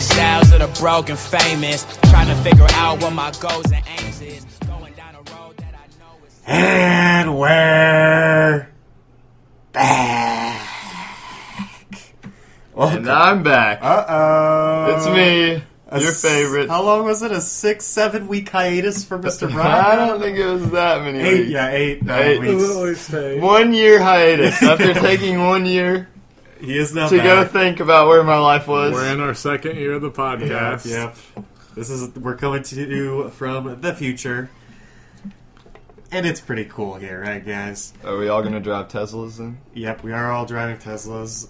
lifestyles of the broken famous. Trying to figure out what my goals and aims is. Going down a road that I know is. And we're back. And I'm back. Uh-oh. It's me, your favorite. How long was it? A 6-7 week hiatus for Mr. Brock? I don't think it was that many weeks. 9 weeks. 1 year hiatus. After taking 1 year He is now to back. go think about where my life was. We're in our second year of the podcast. Yep. We're coming to you from the future. And it's pretty cool here, right, guys? Are we all going to drive Teslas then? Yep, we are all driving Teslas.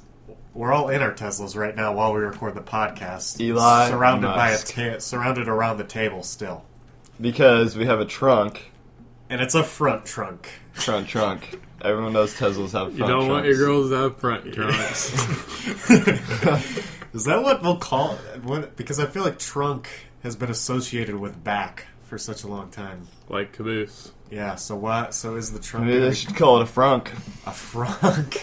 We're all in our Teslas right now while we record the podcast. Eli surrounded Musk. surrounded around the table still. Because we have a trunk. And it's a front trunk. Front trunk. Everyone knows Teslas have front You don't want trunks. your girls to have front trunks. Is that what we'll call it? Because I feel like trunk has been associated with back for such a long time. Like caboose. Yeah, so what? So is the trunk Maybe they should call it a frunk. a frunk?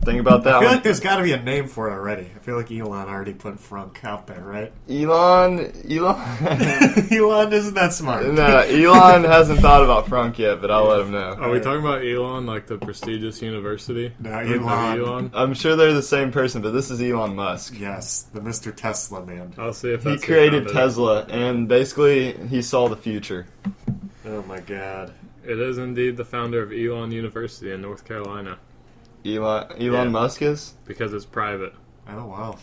Think about that I feel one. like there's got to be a name for it already. I feel like Elon already put frunk out there, right? Elon. Elon isn't that smart. No, Elon hasn't thought about frunk yet, but I'll let him know. Are we talking about Elon, like the prestigious university? No, Or Elon. I'm sure they're the same person, but this is Elon Musk. Yes, the Mr. Tesla man. I'll see if He that's created founded. Tesla, and basically he saw the future. Oh my god. It is indeed the founder of Elon University in North Carolina Elon Musk is? because it's private. Oh wow.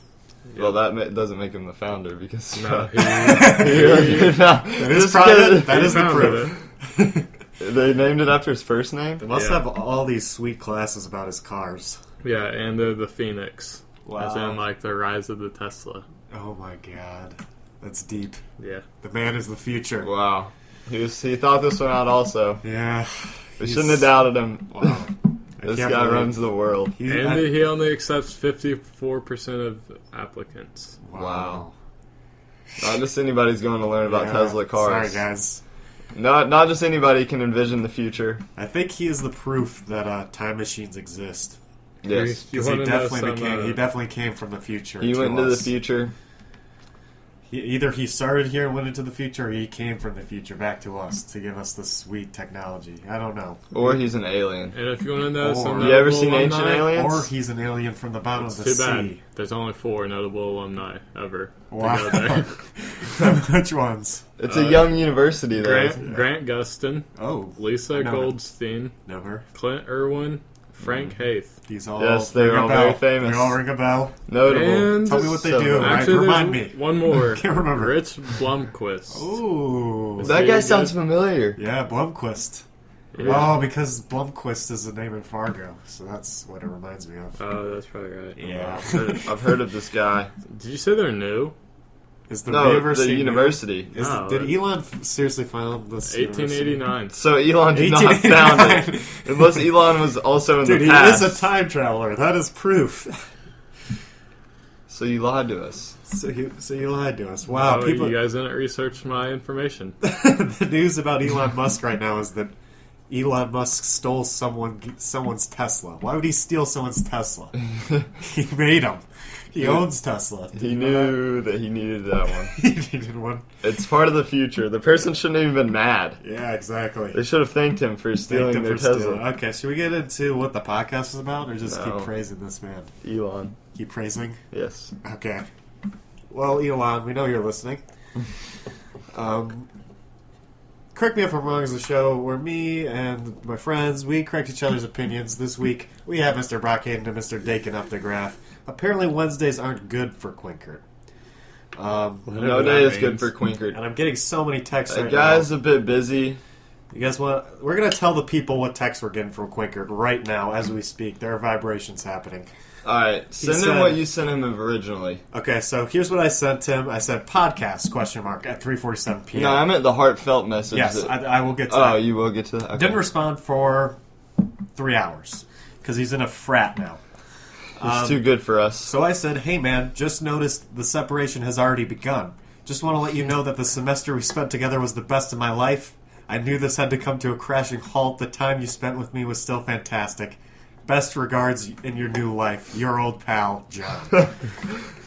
Well, that doesn't make him the founder because No, he That is private. That is the founded proof. They named it after his first name. They must Yeah. have all these sweet classes about his cars. Yeah, and they're the Phoenix. Wow. As in, like, the rise of the Tesla. Oh my god. That's deep. Yeah. The man is the future. Wow, he thought this one out also. Yeah. We shouldn't have doubted him. Wow. I This can't guy believe- runs the world. And he only accepts 54% of applicants. Wow. Not just anybody's going to learn about Yeah. Tesla cars. Sorry, guys. Not just anybody can envision the future. I think he is the proof that time machines exist. Yes, You Because he wanna know definitely some, he definitely came from the future. he to went into the us. future. Either he started here and went into the future, or he came from the future back to us to give us this sweet technology. I don't know. Or he's an alien. And if you want to know Or- some You ever notable seen Ancient alumni, Aliens? Or he's an alien from the bottom It's of the too bad. sea. There's only 4 notable alumni ever Wow. to go there. Which ones? It's a young university, though. Grant Gustin, Oh, Lisa No. Goldstein, never. Clint Irwin, Frank Haith. These all Yes, they're ring a all bell. very famous. They all ring a bell. Notable. And Tell me what they So do. much. Right? Actually, Remind there's me. one more. Can't remember. Rich Blumquist. Ooh. Is That he guy good? sounds familiar. Yeah, Blumquist. Yeah. Oh, because Blumquist is the name in Fargo, so that's what it reminds me of. Oh, that's probably right. Yeah. I've heard of this guy. Did you say they're new? Is the No, university? the university. No, Did Elon seriously found this? 1889. So Elon did not found it. Unless Elon was also in Dude, the he past. is a time traveler. That is proof. So you lied to us. So you lied to us. Wow, Oh, people. you guys didn't research my information. The news about Elon Musk right now is that Elon Musk stole someone's Tesla. Why would he steal someone's Tesla? He made them. He owns Tesla. Did He you know knew that he needed that one. that? He needed one. It's part of the future. The person shouldn't have even been mad. Yeah, exactly. They should have thanked him for stealing Thanked him their for Tesla. stealing. Okay, should we get into what the podcast is about, or just No. keep praising this man? Elon. Keep praising? Yes. Okay. Well, Elon, we know you're listening. Correct me if I'm wrong, is a show where me and my friends, we correct each other's opinions. This week, we have Mr. Brock Hayden and Mr. Dakin Updegraff. Apparently, Wednesdays aren't good for Quinkert. No day is good for Quinkert. And I'm getting so many texts That right guy's now. a bit busy. You guys want? We're going to tell the people what texts we're getting from Quinkert right now as we speak. There are vibrations happening. Alright, send said- him what you sent him originally. Okay, so here's what I sent him. I said podcast, at 3:47 p.m. No, I meant the heartfelt message. Yes, that- I will get to Oh, that. you will get to that? Okay. Didn't respond for 3 hours because he's in a frat now. It's too good for us. So I said, hey man, just noticed the separation has already begun. Just want to let you know that the semester we spent together was the best of my life. I knew this had to come to a crashing halt. The time you spent with me was still fantastic. Best regards in your new life, your old pal, John.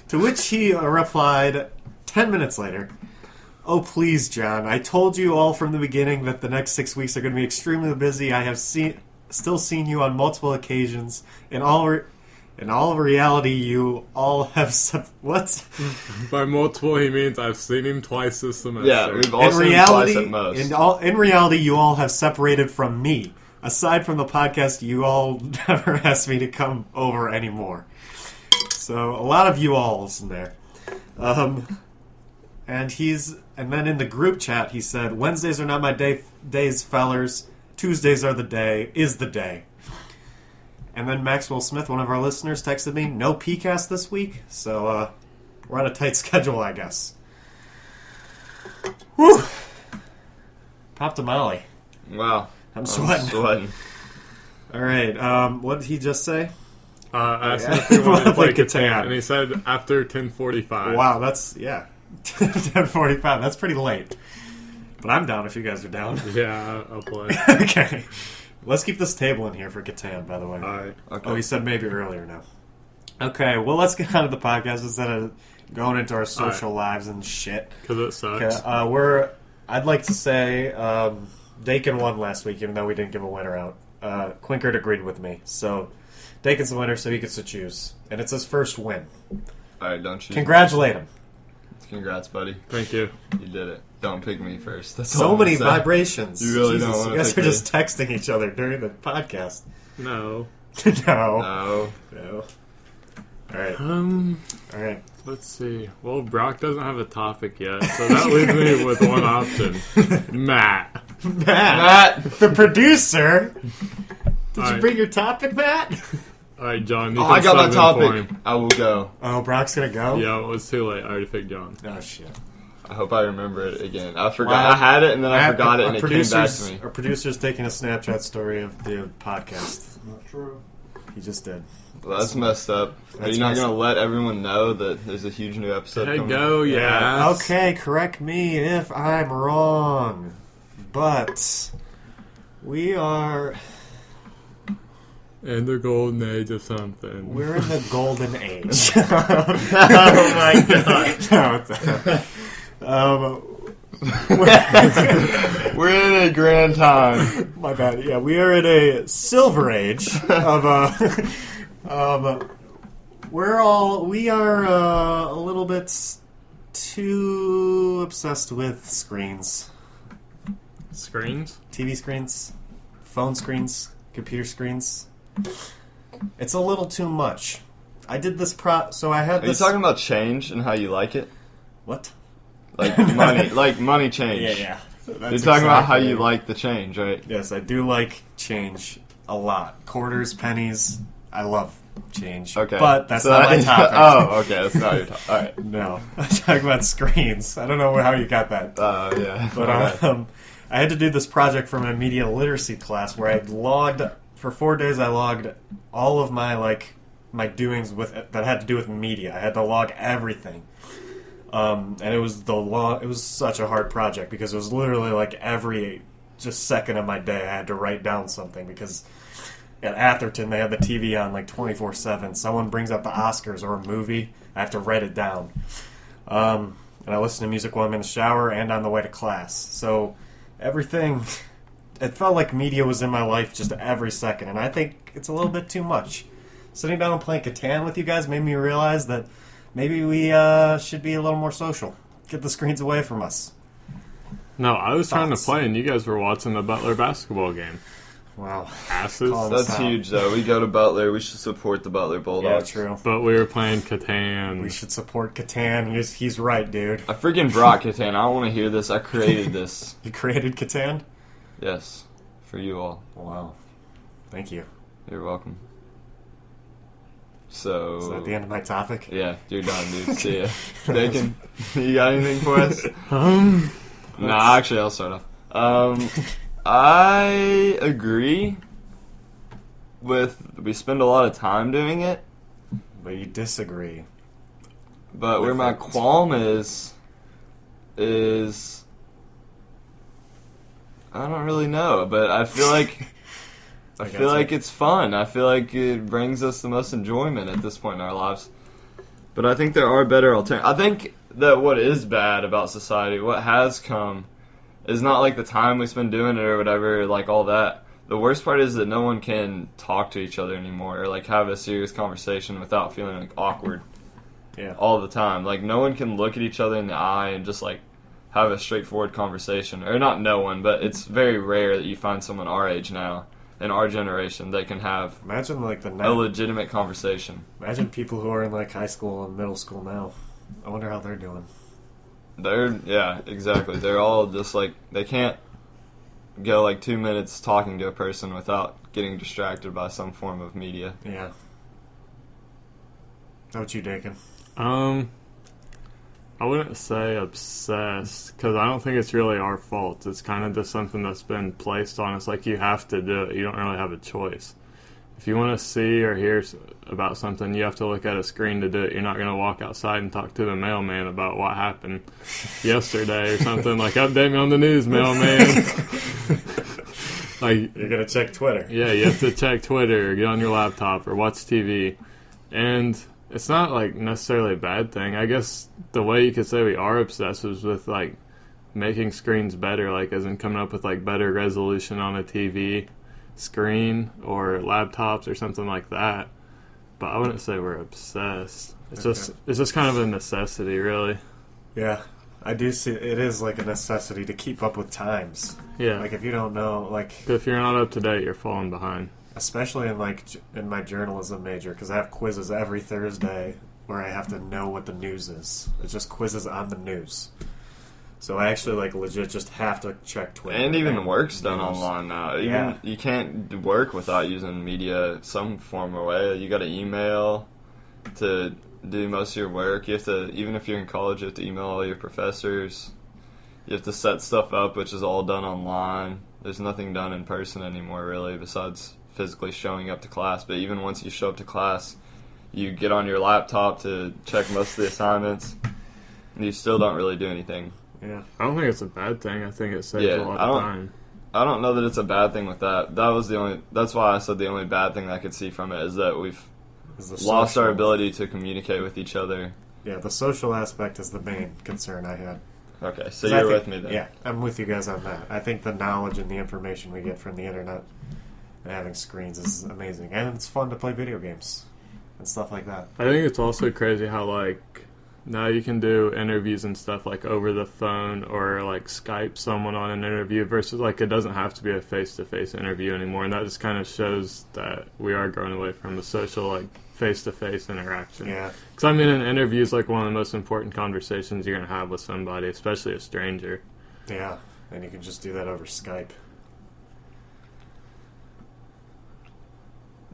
To which he replied 10 minutes later, "Oh, please, John, I told you all from the beginning that the next 6 weeks are going to be extremely busy. I have still seen you on multiple occasions. In all reality, you all have... What? By multiple, he means I've seen him twice this semester. Yeah, we've all seen him twice at most. In reality, you all have separated from me. Aside from the podcast, you all never asked me to come over anymore." So, a lot of you alls in there. And then in the group chat, he said, "Wednesdays are not my days, fellers. Tuesdays are the day. And then Maxwell Smith, one of our listeners, texted me, "No PCast this week." So, we're on a tight schedule, I guess. Whew! Popped a molly. Wow. I'm sweating. All right. What did he just say? I asked him if he wanted to play Catan, and he said after 10:45. Wow, that's 10:45. That's pretty late. But I'm down if you guys are down. Yeah, I'll play. Okay. Let's keep this table in here for Catan, by the way. All right. Okay. Oh, he said maybe earlier now. Okay, well, let's get on to the podcast instead of going into our social lives and shit. Because it sucks. Okay, I'd like to say Dakin won last week, even though we didn't give a winner out. Quinkert agreed with me. So Dakin's the winner, so he gets to choose. And it's his first win. All right, don't choose. Congratulate him. Congrats, buddy. Thank you. You did it. Don't pick me first. That's So all I'm many gonna say. vibrations. You really Jesus, don't want you to guys pick are me. just texting each other during the podcast. No. No. No. All right. All right. Let's see. Well, Brock doesn't have a topic yet, so that leaves me with one option. Matt. Matt, the producer. Did you Alright. bring your topic, Matt? All right, John. You Oh, can I got my sub in for topic. him. I will go. Oh, Brock's gonna go. Yeah, it was too late. I already picked John. Oh shit. I hope I remember it again. I forgot. Wow. I had it and then I forgot it and it came back to me. Our producer's taking a Snapchat story of the podcast. Not true. He just did. Well, that's messed up. Are That's you not messed going to let everyone know that there's a huge new episode Hey, coming? go, yeah. Okay, correct me if I'm wrong. But we are... In the golden age of something. We're in the golden age. Oh my god. No, We're in a grand time. my bad. Yeah, we are in a silver age of we are a little bit too obsessed with screens, Screens? TV screens, phone screens, computer screens. It's a little too much. I did this so I had Are you this. talking about change and how you like it? What? Like money change. Yeah. You're talking about how you like the change, right? Yes, I do like change a lot. Quarters, pennies. I love change. Okay. But that's So not my topic. Oh, okay. That's not your topic. All right. No. I'm talking about screens. I don't know how you got that. Yeah. But I had to do this project for my media literacy class where I logged, for 4 days I logged all of my my doings that had to do with media. I had to log everything. And it was such a hard project because it was literally like every just second of my day I had to write down something because at Atherton they had the TV on like 24/7. Someone brings up the Oscars or a movie, I have to write it down. And I listen to music while I'm in the shower and on the way to class. So everything, it felt like media was in my life just every second, and I think it's a little bit too much. Sitting down and playing Catan with you guys made me realize that maybe we should be a little more social. Get the screens away from us. No, I was trying to Thoughts? play, and you guys were watching the Butler basketball game. Wow. Asses. Call That's Wow. huge, though. We go to Butler. We should support the Butler Yeah, Bulldogs. true. But we were playing Catan. We should support Catan. He's right, dude. I freaking brought Catan. I don't want to hear this. I created this. You created Catan? Yes. For you all. Wow. Thank you. You're welcome. So... Is that the end of my topic? Yeah, you're done, dude. See ya. Dakin, you got anything for us? Nah, actually, I'll start off. I agree with... We spend a lot of time doing it, But you disagree. but where With my it. qualm is... I don't really know, but I feel like I feel like it's fun. I feel like it brings us the most enjoyment at this point in our lives. But I think there are better alternatives. I think that what is bad about society, what has come, is not like the time we spend doing it or whatever, like all that. The worst part is that no one can talk to each other anymore or like have a serious conversation without feeling like awkward. Yeah. All the time. Like no one can look at each other in the eye and just like have a straightforward conversation. Or not no one, but it's very rare that you find someone our age now, in our generation, that can have Imagine like a legitimate conversation. Imagine people who are in like high school and middle school now. I wonder how they're doing. Yeah, exactly. They're all just like, they can't go like 2 minutes talking to a person without getting distracted by some form of media. Yeah. How about you, Dakin? I wouldn't say obsessed, because I don't think it's really our fault. It's kind of just something that's been placed on us. Like, you have to do it. You don't really have a choice. If you want to see or hear about something, you have to look at a screen to do it. You're not going to walk outside and talk to the mailman about what happened yesterday or something. Like, update me on the news, mailman. Like, you're going to check Twitter. Yeah, you have to check Twitter or get on your laptop or watch TV. And it's not, like, necessarily a bad thing. I guess the way you could say we are obsessed is with, like, making screens better, like, as in coming up with, like, better resolution on a TV screen or laptops or something like that. But I wouldn't say we're obsessed. It's just kind of a necessity, really. Yeah. I do see it is like a necessity to keep up with times. Yeah. Like if you don't know, like if you're not up to date, you're falling behind. Especially in my journalism major, because I have quizzes every Thursday where I have to know what the news is. It's just quizzes on the news. So I actually like legit just have to check Twitter. And even work's done online now. Yeah. You can't work without using media some form or way. You got to email to do most of your work. You have to, even if you're in college, you have to email all your professors. You have to set stuff up, which is all done online. There's nothing done in person anymore, really, besides physically showing up to class. But even once you show up to class, you get on your laptop to check most of the assignments, and you still don't really do anything. Yeah. I don't think it's a bad thing. I think it saves a lot of time. I don't know that it's a bad thing with that. That's why I said the only bad thing I could see from it is that we've lost our ability to communicate with each other. Yeah, the social aspect is the main concern I had. Okay, so you're with me then. Yeah, I'm with you guys on that. I think the knowledge and the information we get from the internet and having screens is amazing. And it's fun to play video games and stuff like that. I think it's also crazy how, like, now you can do interviews and stuff, like, over the phone or, like, Skype someone on an interview versus, like, it doesn't have to be a face-to-face interview anymore. And that just kind of shows that we are going away from the social, like, face-to-face interaction. Yeah. Because, I mean, an interview is, like, one of the most important conversations you're going to have with somebody, especially a stranger. Yeah, and you can just do that over Skype.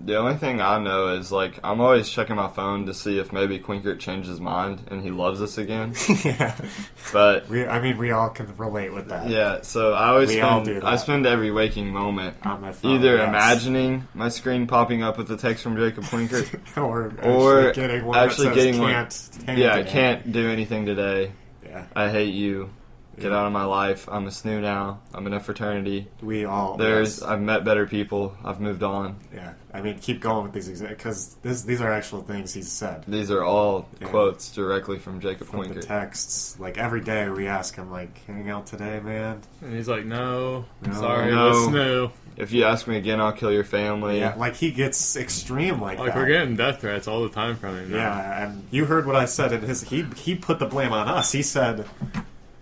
The only thing I know is, like, I'm always checking my phone to see if maybe Quinkert changed his mind and he loves us again. Yeah. But we all can relate with that. Yeah, so I spend every waking moment on my phone, either imagining my screen popping up with a text from Jacob Quinkert or actually getting one. Can't do anything today. Yeah. I hate you. Get out of my life. I'm a snoo now. I'm in a fraternity. I've met better people. I've moved on. Yeah. I mean, keep going with these because these are actual things he's said. These are all quotes directly from Jacob from Quinkert. The texts. Like, every day we ask him, like, hang out today, man? And he's like, no. Sorry, snoo. If you ask me again, I'll kill your family. Yeah, like, he gets extreme like that. Like, we're getting death threats all the time from him. Yeah, and you heard what I said in his... He put the blame on us. He said...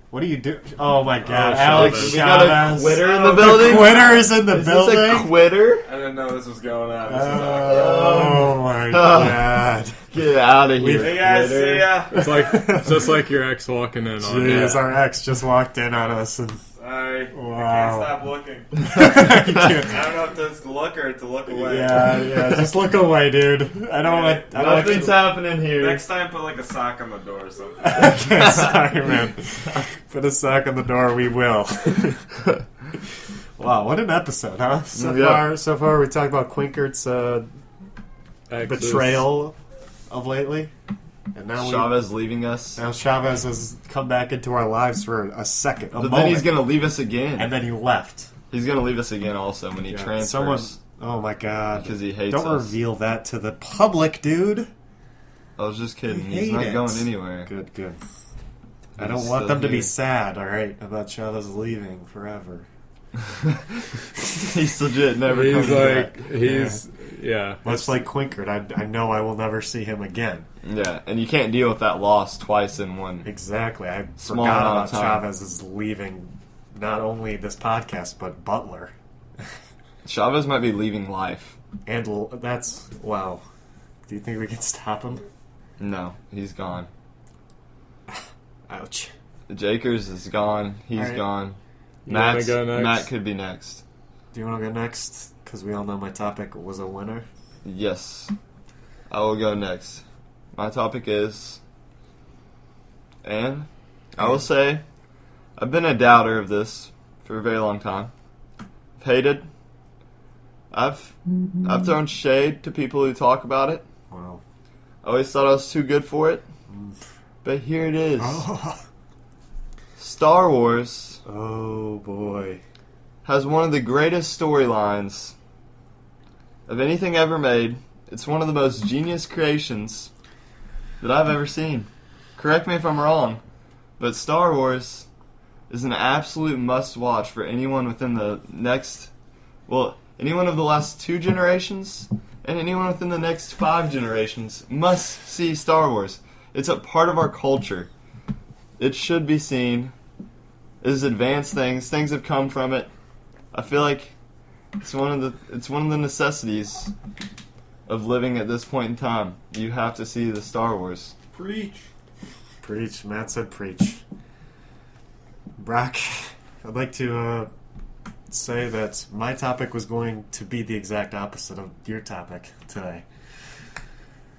What do you do? Oh my God, Alex Chavez. We got a quitter in the building? The quitter is in the building? Is this a quitter? I didn't know this was going on. Oh my God. Get out of here. Hey guys, see ya. It's just like your ex walking in on you. Jeez, our ex just walked in on us. And, sorry. wow. I can't stop looking. I don't know if that's to look or to look away. Yeah, just look away, dude. Nothing's happening here. Next time, put like a sock on the door or something. Okay, sorry, man. Put a sock on the door, we will. Wow, what an episode, huh? So far we talked about Quinkert's betrayal of lately. And now Chavez leaving us. Now Chavez has come back into our lives for a second, But then he's going to leave us again. And then he left. He's going to leave us again also when he transfers. Oh my god. because he hates Don't us. reveal that to the public, dude. I was just kidding. You He's hate not it. going anywhere. Good. I He's don't want still them to be here. sad, alright, about Chavez leaving forever. He's legit never He's coming like, back. he's, yeah. Much like Quinkert, I know I will never see him again. Yeah, and you can't deal with that loss twice in one. Exactly. I Small forgot amount about of time. Chavez's leaving not only this podcast, but Butler. Chavez might be leaving life. And that's, wow. Do you think we can stop him? No, he's gone. Ouch. Jakers is gone. He's All right. gone. You wanna Matt's, go next? Matt could be next. Do you want to go next? Because we all know my topic was a winner. Yes. I will go next. My topic is, and I will say, I've been a doubter of this for a very long time. I've hated. I've thrown shade to people who talk about it. Wow. I always thought I was too good for it. But here it is. Star Wars Oh, boy. has one of the greatest storylines of anything ever made. It's one of the most genius creations that I've ever seen. Correct me if I'm wrong, but Star Wars is an absolute must-watch for anyone within the next, well, anyone of the last 2 generations and anyone within the next 5 generations must see Star Wars. It's a part of our culture. It should be seen. It is advanced things. Things have come from it. I feel like it's one of the necessities of living at this point in time. You have to see the Star Wars. Preach. Preach. Matt said preach. Brock, I'd like to say that my topic was going to be the exact opposite of your topic today.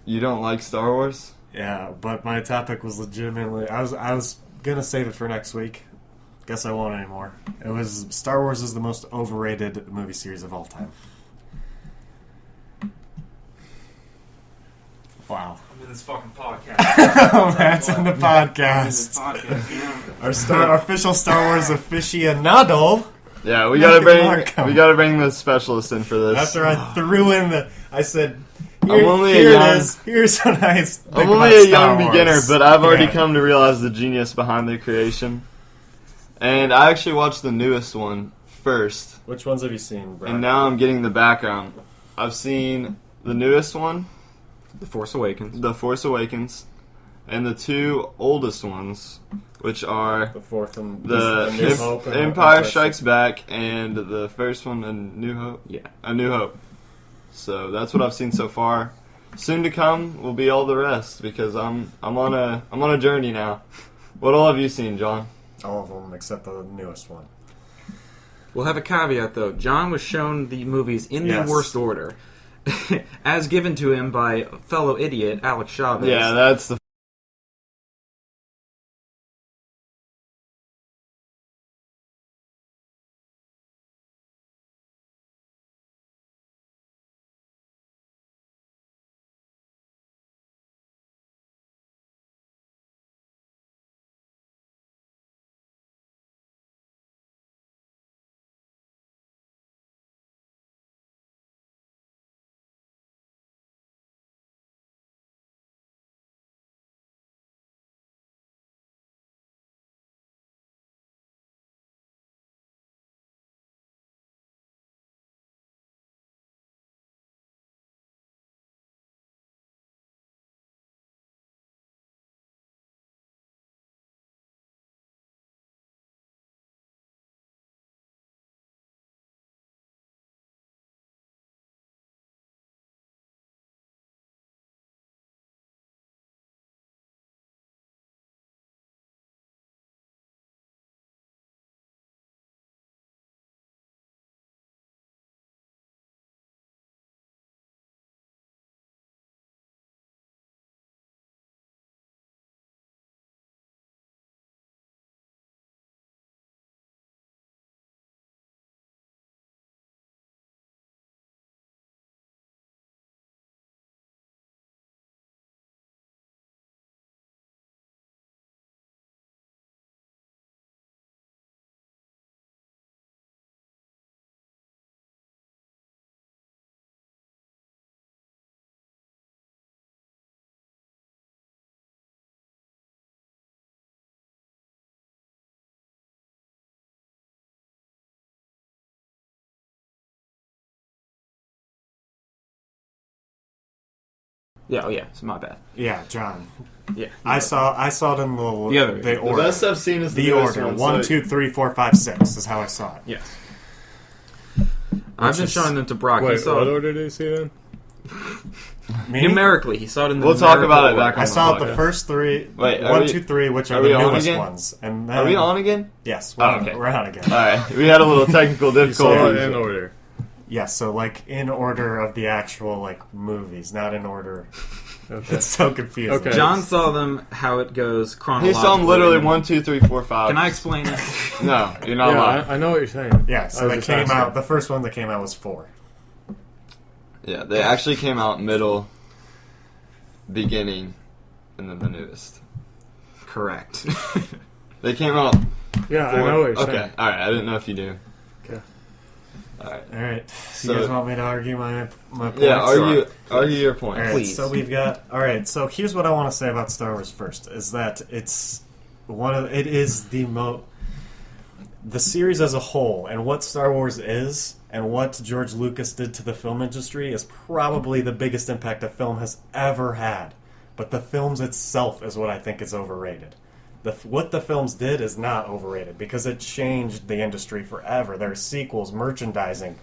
You don't like Star Wars? Yeah, but my topic was legitimately... I was going to save it for next week. Guess I won't anymore. It was Star Wars is the most overrated movie series of all time. Wow. I'm in this fucking podcast. Matt's on the podcast. Our official Star Wars aficionado. Yeah, we Matt gotta bring the specialist in for this. After I threw in I said, I'm only a here young- it is. Here's what I think I'm about only a Star young Wars. beginner, but I've already Yeah. come to realize the genius behind the creation. And I actually watched the newest one first, Which ones have you seen, bro? and now I'm getting the background. I've seen the newest one, The Force Awakens. The Force Awakens, and the 2 oldest ones, which are the fourth and the New Hope and Empire Empire Strikes Back, and the first one, A New Hope. Yeah. A New Hope. So that's what I've seen so far. Soon to come will be all the rest because I'm on a journey now. What all have you seen, John? All of them except the newest one. We'll have a caveat though. John was shown the movies in Yes. the worst order, as given to him by fellow idiot Alex Chavez. Yeah, that's the Yeah, oh yeah, it's my bad. Yeah, John. Yeah. I saw it in the other. The order. best I've seen is The newest order. one, 1, so- 2, 3, 4, 5, 6 is how I saw it. Yes. I've been is- showing them to Brock. He Wait, saw what order did you see then? Me? numerically. He saw it in the We'll talk numerical about it order. back on I the saw podcast. the first three. Wait, 1, 2, 3, which are are the we on newest again? ones. And then, Are we on again? Yes, Oh, okay. we're on again. All right, we had a little technical You saw it difficulty. in order. Yes, so like in order of the actual like movies, not in order. Okay. It's so confusing. Okay. John saw them how it goes He chronologically. saw them literally 1, 2, 3, 4, 5. Can I explain it? No, you're not Yeah, allowed. I know what you're saying. Yeah, I so was they just came asking. out. The first one that came out was 4. Yeah, they actually came out middle, beginning, and then the newest. Correct. They came out. Yeah, I 4. know what you're Okay, saying. all right. I didn't know if you do. Okay. All right. All right. So So- you guys want me to argue my points? Yeah, argue your point. All right, Please. so we've got. All right, so here's what I want to say about Star Wars first: is that it is the series as a whole, and what Star Wars is, and what George Lucas did to the film industry is probably the biggest impact a film has ever had. But the films itself is what I think is overrated. What the films did is not overrated because it changed the industry forever. There are sequels, merchandising,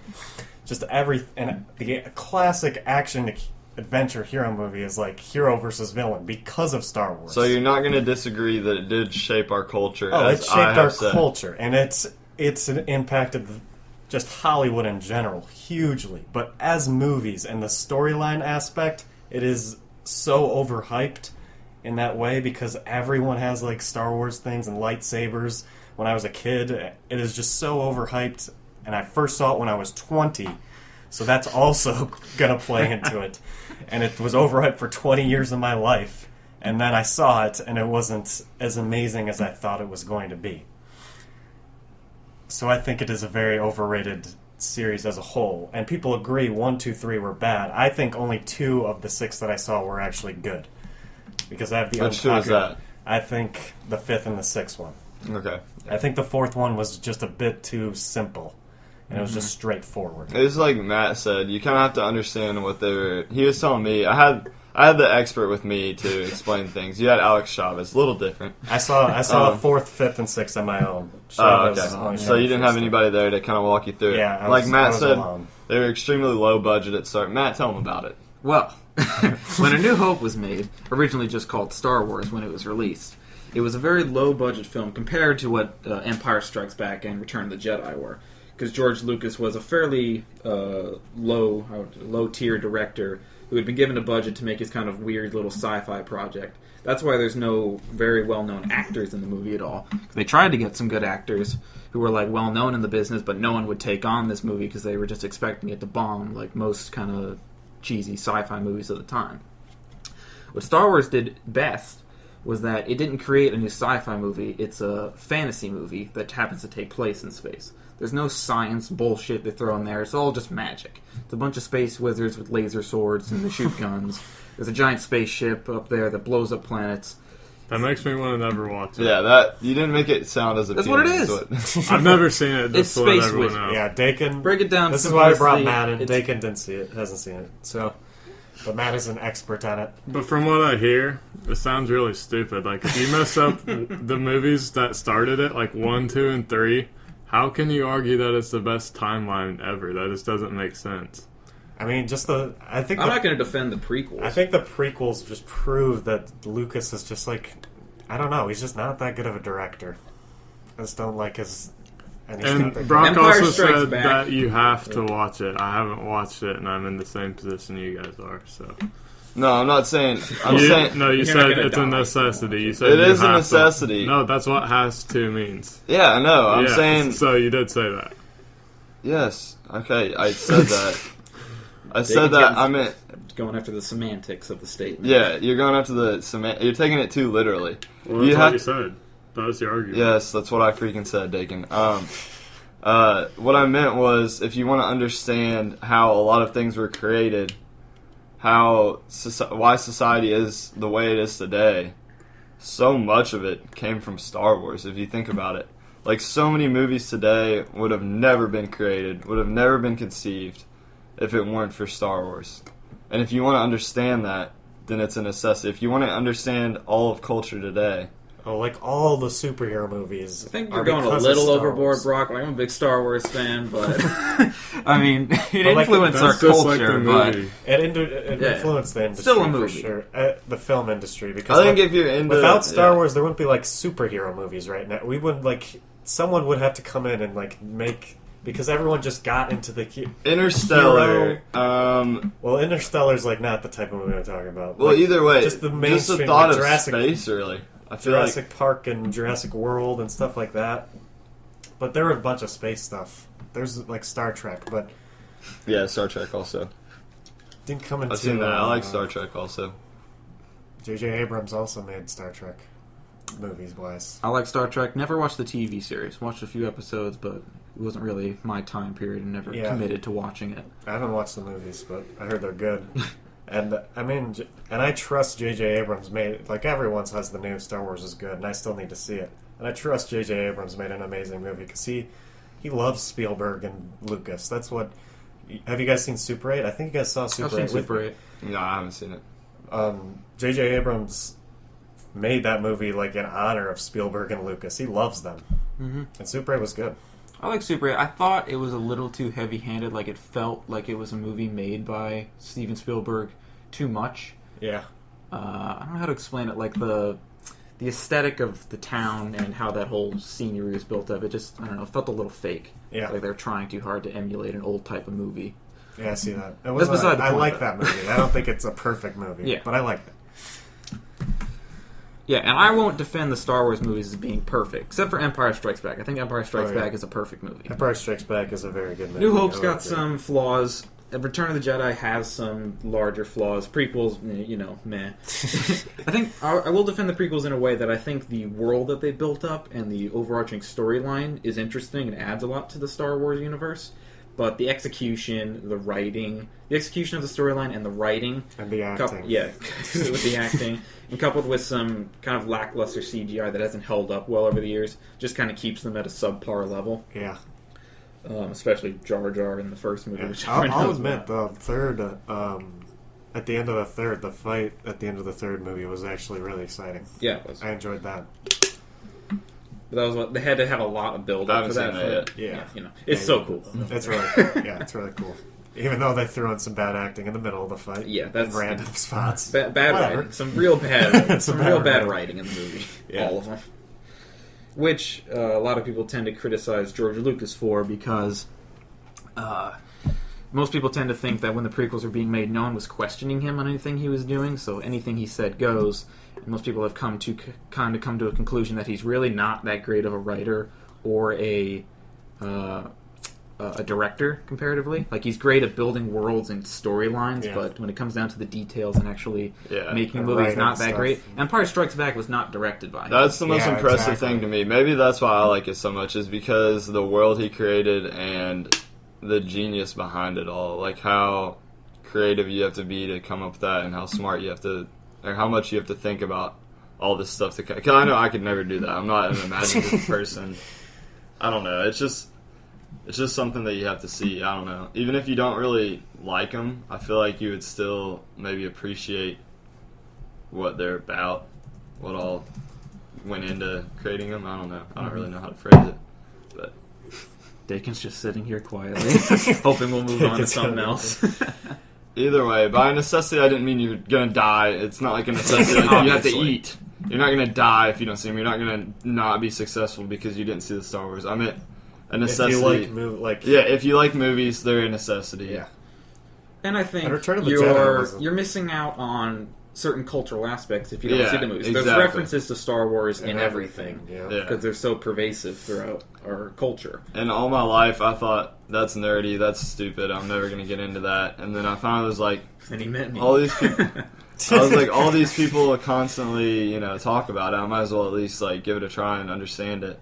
just and the classic action adventure hero movie is like hero versus villain because of Star Wars. So you're not going to disagree that it did shape our culture. Oh, it as I shaped have our said. culture, and it's impacted just Hollywood in general hugely. But as movies and the storyline aspect, it is so overhyped in that way because everyone has like Star Wars things and lightsabers. When I was a kid, it is just so overhyped, and I first saw it when I was 20, so that's also gonna play into it. And it was overhyped for 20 years of my life, and then I saw it, and it wasn't as amazing as I thought it was going to be. So I think it is a very overrated series as a whole, and people agree 1, 2, 3 were bad. I think only 2 of the 6 that I saw were actually good. Because I have the Which two is unpopular- that? I think the 5th and the 6th one. Okay. I think the 4th one was just a bit too simple, and it was just straightforward. It's like Matt said. You kind of have to understand what they were. He was telling me. I had the expert with me to explain things. You had Alex Chavez. A little different. I saw the 4th, 5th, and 6th on my own. Oh, Chavez only okay. showed So you the didn't first have anybody there to kind of walk you through it. Yeah, I like was- Matt I was said, alone. they were extremely low budget at start. Matt, tell them about it. Well, when A New Hope was made, originally just called Star Wars when it was released, it was a very low-budget film compared to what Empire Strikes Back and Return of the Jedi were. Because George Lucas was a fairly low-tier director who had been given a budget to make his kind of weird little sci-fi project. That's why there's no very well-known actors in the movie at all. They tried to get some good actors who were like well-known in the business, but no one would take on this movie because they were just expecting it to bomb, like most kind of cheesy sci-fi movies of the time. What Star Wars did best was that it didn't create a new sci-fi movie. It's a fantasy movie that happens to take place in space. There's no science bullshit they throw in there. It's all just magic. It's a bunch of space wizards with laser swords and they shoot guns. There's a giant spaceship up there that blows up planets. That makes me want to never watch it. Yeah, that you didn't make it sound as That's what it appealing is. as I've never seen it. It's Just to let Space everyone Wizard. know. Yeah, Dakin. Break it down. This is why I brought simplistically, Matt in. it's- Dakin didn't see it, hasn't seen it. So, but Matt is an expert on it. But from what I hear, it sounds really stupid. Like, if you mess up the movies that started it, like 1, 2, and 3, how can you argue that it's the best timeline ever? That just doesn't make sense. I mean, I think I'm not going to defend the prequels. I think the prequels just prove that Lucas is just like, I don't know, he's just not that good of a director. I just don't like his. And, he's got And the- Brock Empire also Strikes said Back. that you have to watch it. I haven't watched it, and I'm in the same position you guys are. So No, I'm not saying. I'm you, saying. no, you You're said not gonna it's a die. necessity. You said It you is a have to. necessity. No, that's what has to means. Yeah, I know. I'm Yeah, saying. So you did say that. Yes. Okay, I said that. I said Dakin's that. I meant. going after the semantics of the statement. Yeah, you're going after the cement. You're taking it too literally. Well, that's You what have- you said. That was your argument. Yes, that's what I freaking said, Dakin. What I meant was, if you want to understand how a lot of things were created, why society is the way it is today, so much of it came from Star Wars. If you think about it, like so many movies today would have never been created, would have never been conceived, if it weren't for Star Wars. And if you want to understand that, then it's a necessity. If you want to understand all of culture today, Oh, like all the superhero movies. I think are you're going a because of little Star overboard, Wars. Brock. Like, I'm a big Star Wars fan, but I mean, it But, like, influenced our That's just like culture. the but movie. It Yeah. influenced the industry Still a for movie. sure. The film industry, because I think like, if you're into without Star yeah. Wars, there wouldn't be like superhero movies right now. We wouldn't like someone would have to come in and like make because everyone just got into the Interstellar. Well, Interstellar's like not the type of movie I'm talking about. Well, Like, either way, just the just mainstream the thought like, of Jurassic space, really. I feel Jurassic Park and Jurassic World and stuff like that. But there were a bunch of space stuff. There's like Star Trek, but like yeah, Star Trek also. didn't come into. I've seen that. I like Star Trek also. J.J. Abrams also made Star Trek movies wise. I like Star Trek. Never watched the TV series. Watched a few episodes, but it wasn't really my time period and never Yeah. committed to watching it. I haven't watched the movies, but I heard they're good. And I mean, and I trust J.J. Abrams made like everyone says the new Star Wars is good, and I still need to see it. And I trust J.J. Abrams made an amazing movie because he loves Spielberg and Lucas. That's what. Have you guys seen Super 8? I think you guys saw Super I've 8. seen with Super me. 8. No, I haven't seen it. J.J. Abrams made that movie like in honor of Spielberg and Lucas. He loves them, and Super 8 was good. I like Super 8. I thought it was a little too heavy-handed. Like, it felt like it was a movie made by Steven Spielberg too much. Yeah, I don't know how to explain it. Like, the aesthetic of the town and how that whole scenery was built up, it just, I don't know, it felt a little fake. Yeah. Like they're trying too hard to emulate an old type of movie. yeah, I see that. It That's was beside the I point, like though. that movie. I don't think it's a perfect movie, Yeah. but I like it. Yeah, and I won't defend the Star Wars movies as being perfect, except for Empire Strikes Back. I think Empire Strikes Oh, yeah. Back is a perfect movie. Empire Strikes Back is a very good movie. New Hope's I got like it. some flaws. Return of the Jedi has some larger flaws. Prequels, meh. I think I will defend the prequels in a way that I think the world that they built up and the overarching storyline is interesting and adds a lot to the Star Wars universe. But the execution, the writing, the execution of the storyline and the writing, And the acting. with the acting, and coupled with some kind of lackluster CGI that hasn't held up well over the years, just kind of keeps them at a subpar level. Yeah. Especially Jar Jar in the first movie. Yeah. Which everyone I'll knows admit, about. the third, at the end of the third, the fight at the end of the third movie was actually really exciting. Yeah, it was. I enjoyed that. But that was what they had to have a lot of build I up for haven't that. seen that yet. Yeah. It's so cool. It's really, it's really cool. Even though they threw in some bad acting in the middle of the fight. Yeah, that's- in random spots. Bad Whatever. writing, some real bad, Some real bad bad writing. writing in the movie. Yeah. All of them. Which a lot of people tend to criticize George Lucas for because most people tend to think that when the prequels were being made, no one was questioning him on anything he was doing, so anything he said goes. And most people have come to a conclusion that he's really not that great of a writer or a director comparatively. Like, he's great at building worlds and storylines, Yeah. but when it comes down to the details and actually Yeah. making And movies, writing not that stuff. great. Empire Strikes Back was not directed by him. That's the most Yeah, impressive exactly. thing to me. Maybe that's why I like it so much, is because the world he created and the genius behind it all. Like, how creative you have to be to come up with that, and how smart you have to, or how much you have to think about all this stuff. Because I know I could never do that. I'm not an imaginative person. I don't know. It's just something that you have to see. I don't know. Even if you don't really like them, I feel like you would still maybe appreciate what they're about, what all went into creating them. I don't know. I don't really know how to phrase it. But Dakin's just sitting here quietly, hoping we'll move on to Dakin's something gonna- else. either way, by necessity, I didn't mean you're going to die. It's not like a necessity. Like, you have to Obviously. eat. You're not going to die if you don't see them. You're not going to not be successful because you didn't see the Star Wars. I meant a If necessity. you like, Yeah, if you like movies, they're a necessity. yeah. And I think And Return of the Jedi wasn't- you're missing out on certain cultural aspects if you don't Yeah, see the movies. There's exactly. references to Star Wars in And everything Yeah. Yeah. because they're so pervasive throughout our culture. And all my life, I thought, that's nerdy, that's stupid, I'm never going to get into that. And then I finally was like, And he met me. all these people... I was like, all these people constantly, talk about it. I might as well at least, give it a try and understand it.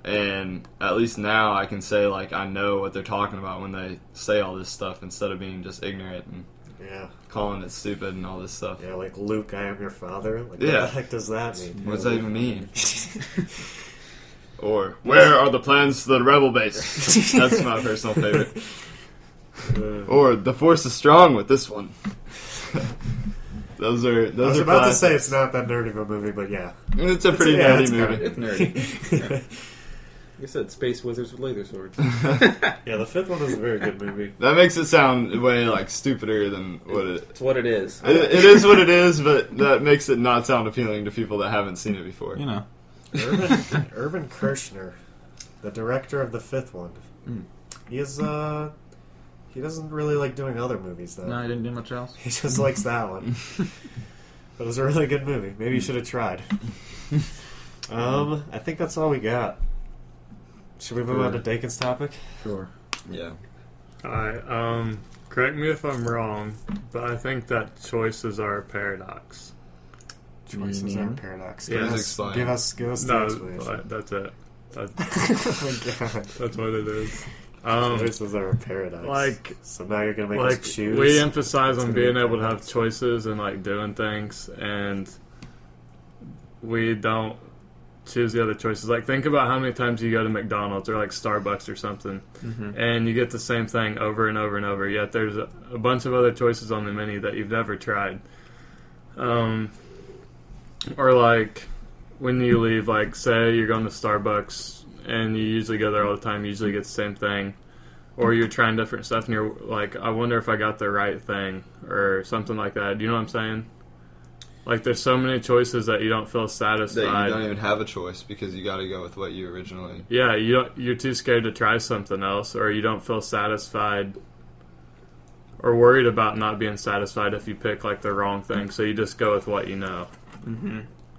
And at least now I can say, I know what they're talking about when they say all this stuff instead of being just ignorant and Yeah. calling it stupid and all this stuff. Yeah, like Luke, I am your father. Like, Yeah. what the heck does that mean? What does that even mean? Or, where are the plans to the rebel base? That's my personal favorite. Or, the force is strong with this one. Those are I was about to say it's not that nerdy of a movie, but yeah. It's a pretty nerdy it's movie. It's nerdy. Like I said, space wizards with laser swords. Yeah, the fifth one is a very good movie. That makes it sound way like stupider than what it. It's what it is. It is what it is, but that makes it not sound appealing to people that haven't seen it before. You know. Irvin Kershner, the director of the fifth one. He is he doesn't really like doing other movies though. No, I didn't do much else. He just likes that one. But it was a really good movie. Maybe you should have tried. I think that's all we got. Should we move on to Dakin's topic? Sure. Yeah. Alright, correct me if I'm wrong, but I think that choices are a paradox. Choices are a paradox. Yeah. Give us the explanation. But that's it. Oh my God. That's what it is. Choices are a paradox. Like, so now you're gonna make us choose. we emphasize It's on gonna being be a able to have paradox. choices and like doing things, and we don't choose the other choices. Like, think about how many times you go to McDonald's or like Starbucks or something, and you get the same thing over and over and over. Yet there's a bunch of other choices on the menu that you've never tried. Or like when you leave, like say you're going to Starbucks and you usually go there all the time, you usually get the same thing. Or you're trying different stuff and you're like, I wonder if I got the right thing or something like that. Do you know what I'm saying? Like, there's so many choices that you don't feel satisfied. That you don't even have a choice because you got to go with what you originally. Yeah, you're too scared to try something else, or you don't feel satisfied or worried about not being satisfied if you pick like the wrong thing. So you just go with what you know.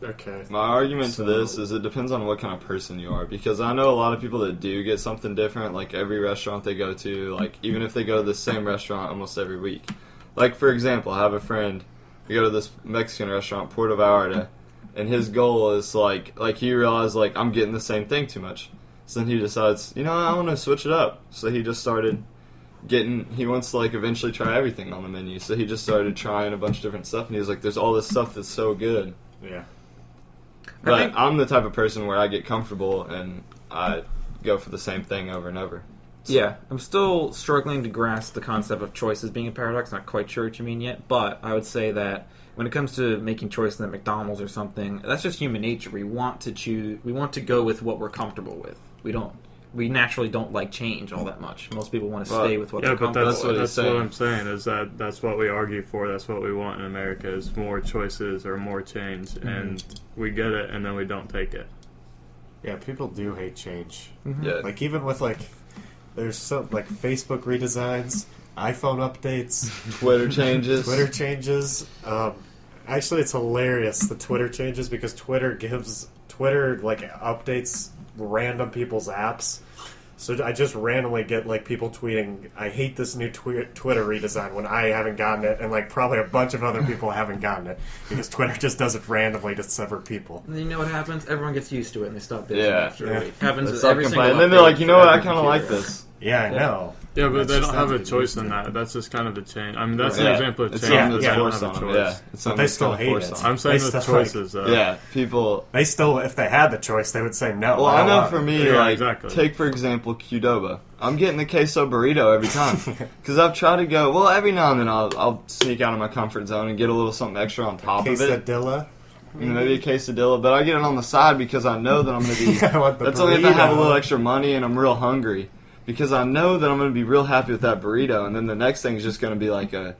Okay. My argument to this is it depends on what kind of person you are, because I know a lot of people that do get something different, like every restaurant they go to, like even if they go to the same restaurant almost every week. Like, for example, I have a friend, we go to this Mexican restaurant, Puerto Vallarta, and his goal is like he realized like I'm getting the same thing too much. So then he decides, I want to switch it up. So he just started he wants to like eventually try everything on the menu. So he just started trying a bunch of different stuff, and he was like, there's all this stuff that's so good. Yeah. But I'm the type of person where I get comfortable and I go for the same thing over and over. Yeah, I'm still struggling to grasp the concept of choices being a paradox. Not quite sure what you mean yet, but I would say that when it comes to making choices at McDonald's or something, that's just human nature. We want to choose. We want to go with what we're comfortable with. We naturally don't like change all that much. Most people want to stay with what they're comfortable with. That's what I'm saying. Is that's what we argue for. That's what we want in America: is more choices or more change, and we get it, and then we don't take it. Yeah, people do hate change. Yeah. Like even with like, there's some like Facebook redesigns, iPhone updates, Twitter changes. Actually, it's hilarious the Twitter changes because Twitter like updates random people's apps. So I just randomly get like people tweeting, "I hate this new Twitter redesign" when I haven't gotten it, and like probably a bunch of other people haven't gotten it because Twitter just does it randomly to several people. And then you know what happens? Everyone gets used to it and they stop bitching after a week. Happens with Stop every single complaining. And then they're update like, you know what? I for kind of every like computer. this. Yeah, I know. Yeah, but That's they just don't have a not choice to in do. that. That's just kind of a change. I mean, that's Yeah. an example of It's change. something They that's don't forced have a on them. choice. Yeah, it's something they that's still kinda hate forced it. on them. I'm saying They with still choices, though. Yeah, people. They still, if they had the choice, they would say no. Well, I don't know want for it. me, Yeah, like, exactly. take for example Qdoba. I'm getting the queso burrito every time because I've tried to go. Well, every now and then I'll sneak out of my comfort zone and get a little something extra on top of it. Quesadilla. Maybe a quesadilla, but I get it on the side because I know that I'm going to be. I want the That's only if I have a burrito. little extra money and I'm real hungry, because I know that I'm going to be real happy with that burrito, and then the next thing is just going to be like a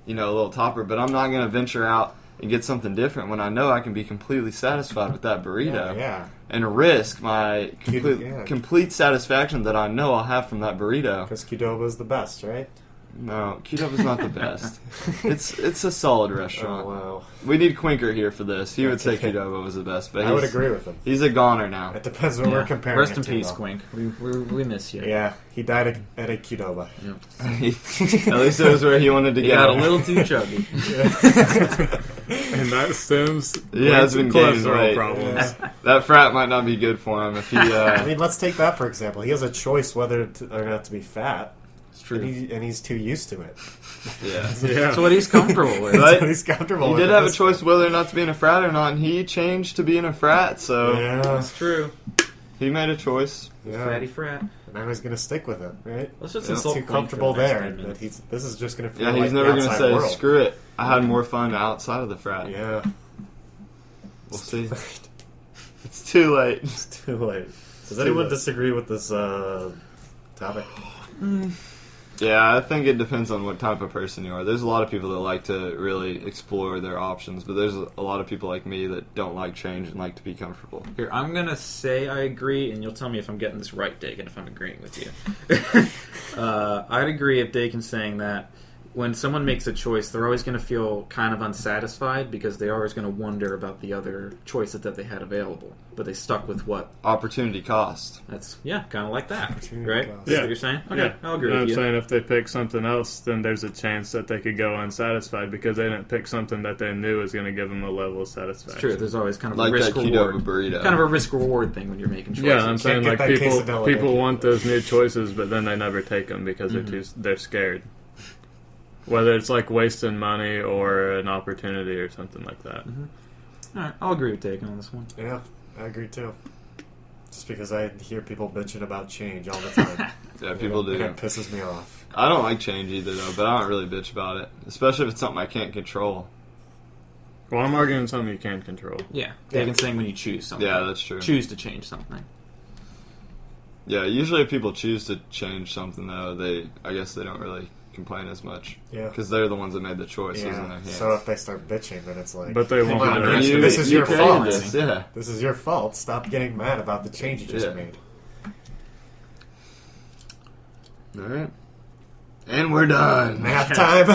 little topper. But I'm not going to venture out and get something different when I know I can be completely satisfied with that burrito. Yeah. And risk my Yeah. complete satisfaction that I know I'll have from that burrito. Because Qdoba is the best, right? No, Qdoba's not the best. It's a solid restaurant. Oh, wow. We need Quinker here for this. He would say Qdoba was the best, but I would agree with him. He's a goner now. It depends what we're comparing Rest it in to, peace, though. Quink. We miss you. Yeah, he died at a Qdoba. At least it was where he wanted to He go. got a little too chubby. And that stems Yeah, it's been gaining cholesterol weight. problems. That frat might not be good for him if he. I mean, let's take that for example. He has a choice whether or not to be fat. It's true. And he's too used to it. Yeah. Yeah. That's what he's comfortable with. Right? So he's comfortable He with did it. have a choice whether or not to be in a frat or not, and he changed to be in a frat, so Yeah. That's true. he made a choice. Yeah. Fatty frat. And now he's going to stick with it, right? Let's just He's insult too Quink for comfortable the next there. 10 minutes. That this is just going to feel Yeah, like he's never the gonna outside say, world. screw it. I had more fun outside of the frat. Yeah. We'll see. It's too late. It's too late. Does too anyone late. disagree with this topic? Yeah, I think it depends on what type of person you are. There's a lot of people that like to really explore their options, but there's a lot of people like me that don't like change and like to be comfortable. Here, I'm going to say I agree, and you'll tell me if I'm getting this right, Dakin, if I'm agreeing with you. I'd agree if Dakin's saying that when someone makes a choice, they're always going to feel kind of unsatisfied because they're always going to wonder about the other choices that they had available. But they stuck with what? Opportunity cost. That's, yeah, kind of like that, Opportunity right? cost. Is that what you're saying? Okay, Yeah. I'll agree And with I'm you. saying if they pick something else, then there's a chance that they could go unsatisfied because they didn't pick something that they knew was going to give them a level of satisfaction. It's true, there's always kind of Like a that risk-reward. Qdoba burrito. Kind of a risk-reward thing when you're making choices. Yeah, I'm saying get like that people quesadilla. want those new choices, but then they never take them because they're scared. Whether it's like wasting money or an opportunity or something like that. All right, I'll agree with Dakin on this one. Yeah, I agree too. Just because I hear people bitching about change all the time. Yeah, people do. And it pisses me off. I don't like change either, though, but I don't really bitch about it. Especially if it's something I can't control. Well, I'm arguing something you can't control. Yeah, Dakin's saying when you choose something. Yeah, that's true. Choose to change something. Yeah, usually if people choose to change something, though, I guess they don't really complain as much. Yeah. Because they're the ones that made the choices in their Yeah. hands. So if they start bitching, then it's like, But they come won't on, do man, it. this is you your created fault. this, yeah. This is your fault. Stop getting mad about the change you just Yeah. made. All right. And we're done. Nap time.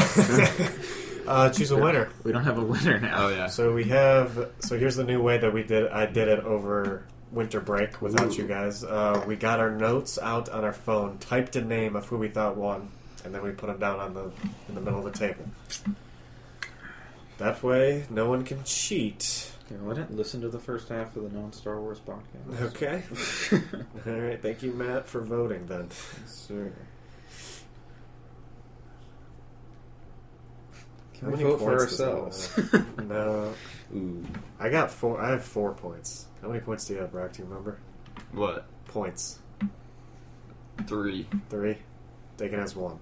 Choose a winner. We don't have a winner now. Oh, yeah. So we have. So here's the new way that we did. I did it over winter break without you guys. We got our notes out on our phone, typed a name of who we thought won, and then we put them down in the middle of the table. That way, no one can cheat. Okay, well, I didn't listen to the first half of the non-Star Wars podcast. Okay. All right. Thank you, Matt, for voting. Then. Yes, sir. How we many vote for points does that ourselves? have? No, Ooh. I got 4. I have 4 points. How many points do you have, Brock? Do you remember? What? Points. 3. 3. Dakin has 1.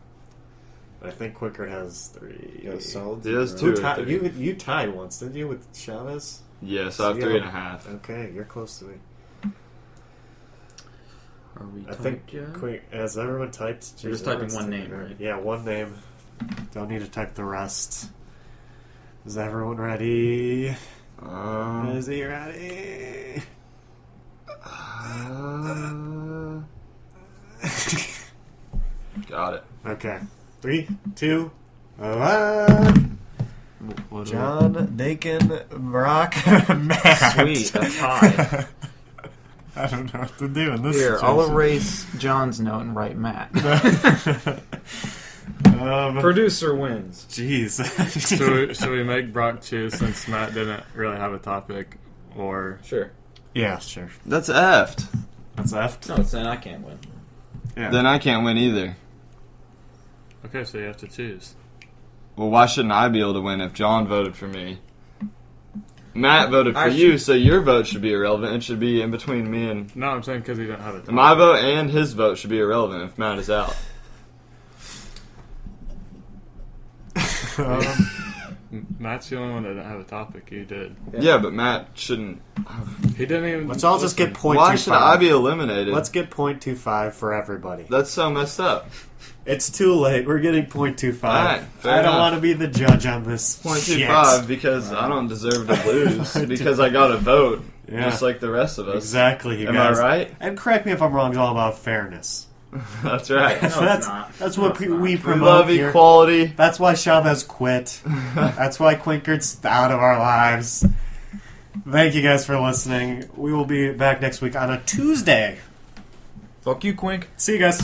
I think Quickert has 3. You got a solid He has zero. Who 2 or tied? 3. You tied once, didn't you, with Chavez? Yes, I have So 3.5. Okay, you're close to me. Are we I think. typed yet? Quick, has everyone typed? We're just Jeez, typing everyone's one typing, name, right? Yeah, one name. Don't need to type the rest. Is everyone ready? Is he ready? Got it. Okay. 3, 2, 1. What do John, Dakin, Brock, Matt. Sweet, a tie. I don't know what to do in this Here, I'll situation. erase John's note and write Matt. Producer wins. Jeez. Should we make Brock choose since Matt didn't really have a topic? Or Sure. Yeah, sure. That's effed. That's F. No, it's saying I can't win. Yeah. Then I can't win either. okay, so you have to choose. Well, why shouldn't I be able to win if John voted for me? Matt voted for I you, so your vote should be irrelevant. It should be in between me and... No, I'm saying because he didn't have a topic. My vote and his vote should be irrelevant if Matt is out. Matt's the only one that didn't have a topic. You did. Yeah, but Matt shouldn't... He didn't even. Let's all just get listen. 0.25. Why should I be eliminated? Let's get 0.25 for everybody. That's so messed up. It's too late. We're getting 0.25. Alright, fair I don't enough. want to be the judge on this. 0.25 because I don't deserve to lose because I got a vote, Yeah. just like the rest of us. Exactly, you Am guys. I right? And correct me if I'm wrong. It's all about fairness. That's right. No, it's not. That's what No, it's not. we We promote love here. equality. That's why Chavez quit. That's why Quinkert's out of our lives. Thank you guys for listening. We will be back next week on a Tuesday. Fuck you, Quink. See you guys.